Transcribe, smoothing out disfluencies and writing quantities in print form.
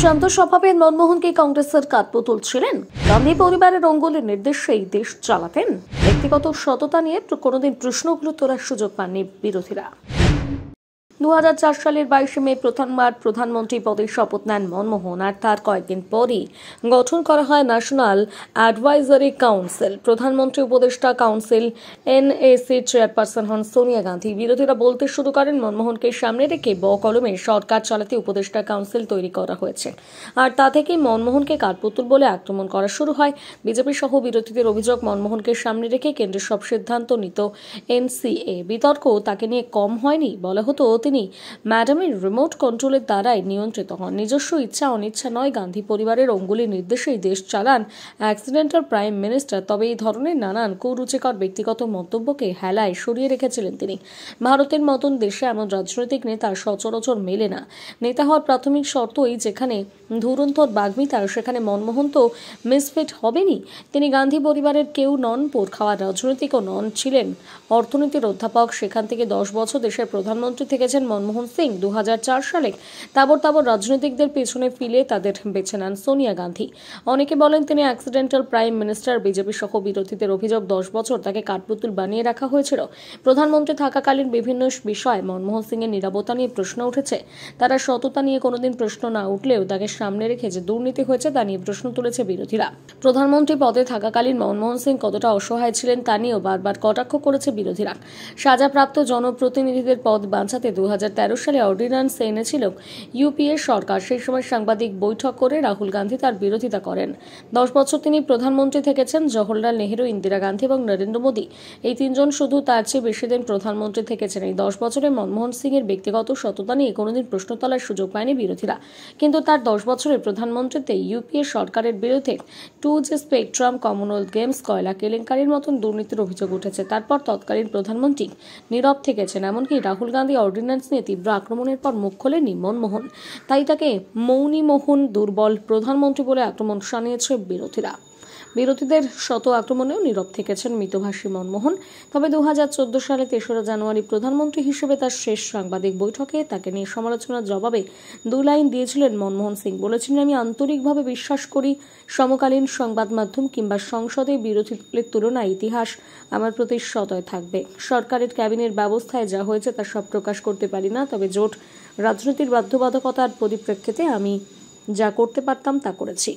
শান্ত স্বভাবের মনমোহনকে কংগ্রেসের কাঠপুতুল ছিলেন। গান্ধী পরিবারের অঙ্গুলের নির্দেশেই দেশ চালাতেন। ব্যক্তিগত সততা নিয়ে কোনোদিন প্রশ্নগুলো তোলার সুযোগ পাননি বিরোধীরা। 2004 সালের 22 মে প্রথমবার প্রধানমন্ত্রী পদে শপথ নেন মনমোহন, আর তার কয়েকদিন পরই গঠন করা হয় ন্যাশনাল অ্যাডভাইজারি কাউন্সিল। প্রধানমন্ত্রী উপদেষ্টা কাউন্সিল এনএসি চেয়ারপারসন হন সোনিয়া গান্ধী। বিরোধীরা বলতে শুরু করেন, মনমোহনকে সামনে রেখে বকলমে সরকার চালাতে উপদেষ্টা কাউন্সিল তৈরি করা হয়েছে, আর তা থেকেই মনমোহনকে কাঠপুতুল বলে আক্রমণ করা শুরু হয়। বিজেপি সহ বিরোধীদের অভিযোগ, মনমোহনকে সামনে রেখে কেন্দ্রের সব সিদ্ধান্ত নিত এনসিএ। বিতর্ক তাকে নিয়ে কম হয়নি। বলা হতো তিনি ম্যাডামের রিমোট কন্ট্রোলের দ্বারাই নিয়ন্ত্রিত হন। নিজস্ব ইচ্ছা অনিচ্ছা নয়, গান্ধী পরিবারের অঙ্গুলির নির্দেশেই দেশ চালান অ্যাক্সিডেন্টাল প্রাইম মিনিস্টার। তবে এই ধরনের নানান কুরুচিকর ব্যক্তিগত মন্তব্যকে হেলায় সরিয়ে রেখেছিলেন তিনি। ভারতের মতন দেশে এমন রাজনৈতিক নেতা সচরাচর মেলে না। নেতা হওয়ার প্রাথমিক শর্তই যেখানে ধুরন্ধর বাগ্মিতা, সেখানে মনমোহন তো মিসফিট হবেনই। তিনি গান্ধী পরিবারের কেউ নন, পোর খাওয়ার রাজনৈতিকও নন, ছিলেন অর্থনীতির অধ্যাপক। সেখান থেকে 10 বছর দেশের প্রধানমন্ত্রী থেকেছেন মনমোহন সিং। 2004 সালে তাবড় রাজনৈতিকদের পেছনে ফিলে তাদের বেছে নেন সোনিয়া গান্ধী। অনেকে বলেন তিনি অ্যাক্সিডেন্টাল প্রাইম মিনিস্টার। বিজেপি সহ বিরোধীদের অভিযোগ, 10 বছর তাকে কাঠপুতুল বানিয়ে রাখা হয়েছিল। প্রধানমন্ত্রী থাকাকালীন বিভিন্ন বিষয়ে মনমোহন সিং এর নীরবতা নিয়ে প্রশ্ন উঠেছে। তারা সততা নিয়ে কোনোদিন প্রশ্ন না উঠলেও তাকে সামনে রেখে যে দুর্নীতি হয়েছে তা নিয়ে প্রশ্ন তুলেছে বিরোধীরা। প্রধানমন্ত্রী পদে থাকাকালীন মনমোহন সিং কতটা অসহায় ছিলেন তা নিয়েও বারবার কটাক্ষ করেছে বিরোধীরা। সাজাপ্রাপ্ত জনপ্রতিনিধিদের পদ বাঁচাতে 2013 সালে অর্ডিন্যান্স এনেছিল ইউপিএ সরকার। সেই সময় সাংবাদিক বৈঠক করে রাহুল গান্ধী তার বিরোধিতা করেন। 10 বছর তিনি প্রধানমন্ত্রী থেকেছেন। জওহরলাল নেহেরু, ইন্দিরা গান্ধী এবং নরেন্দ্র মোদী, এই তিনজন শুধু তার চেয়ে বেশি দিন প্রধানমন্ত্রী থেকেছেন। এই 10 বছরে মনমোহন সিং এর ব্যক্তিগত সততা নিয়ে কোনোদিন প্রশ্ন তোলার সুযোগ পায়নি বিরোধীরা। কিন্তু তার 10 বছরের প্রধানমন্ত্রীতে ইউপিএ সরকারের বিরুদ্ধে 2G স্পেকট্রাম, কমনওয়েলথ গেমস, কয়লা কেলেঙ্কারির মতন দুর্নীতির অভিযোগ উঠেছে। তারপর তৎকালীন প্রধানমন্ত্রী নীরব থেকেছেন। এমনকি রাহুল গান্ধী অর্ডিন্যান্স নিয়ে তীব্র আক্রমণের পর মুখ খোলেননি মনমোহন। তাই তাকে মৌনী মোহন, দুর্বল প্রধানমন্ত্রী বলে আক্রমণ শানিয়েছে বিরোধীরা। বিরোধীদের শত আক্রমণেও নীরব থেকেছেন মিতভাষী মনমোহন। তবে 2014 সালে 3রা জানুয়ারি প্রধানমন্ত্রী হিসেবে তার শেষ সাংবাদিক বৈঠকে তাকে নিয়ে সমালোচনার জবাবে 2 লাইন দিয়েছিলেন মনমোহন সিং। বলেছিলেন, আমি আন্তরিকভাবে বিশ্বাস করি সমকালীন সংবাদ মাধ্যম কিংবা সংসদে বিরোধী দলের তুলনায় ইতিহাস আমার প্রতি সদয় থাকবে। সরকারের ক্যাবিনেট ব্যবস্থায় যা হয়েছে তা সব প্রকাশ করতে পারি না, তবে জোট রাজনীতির বাধ্যবাধকতার পরিপ্রেক্ষিতে আমি যা করতে পারতাম তা করেছি।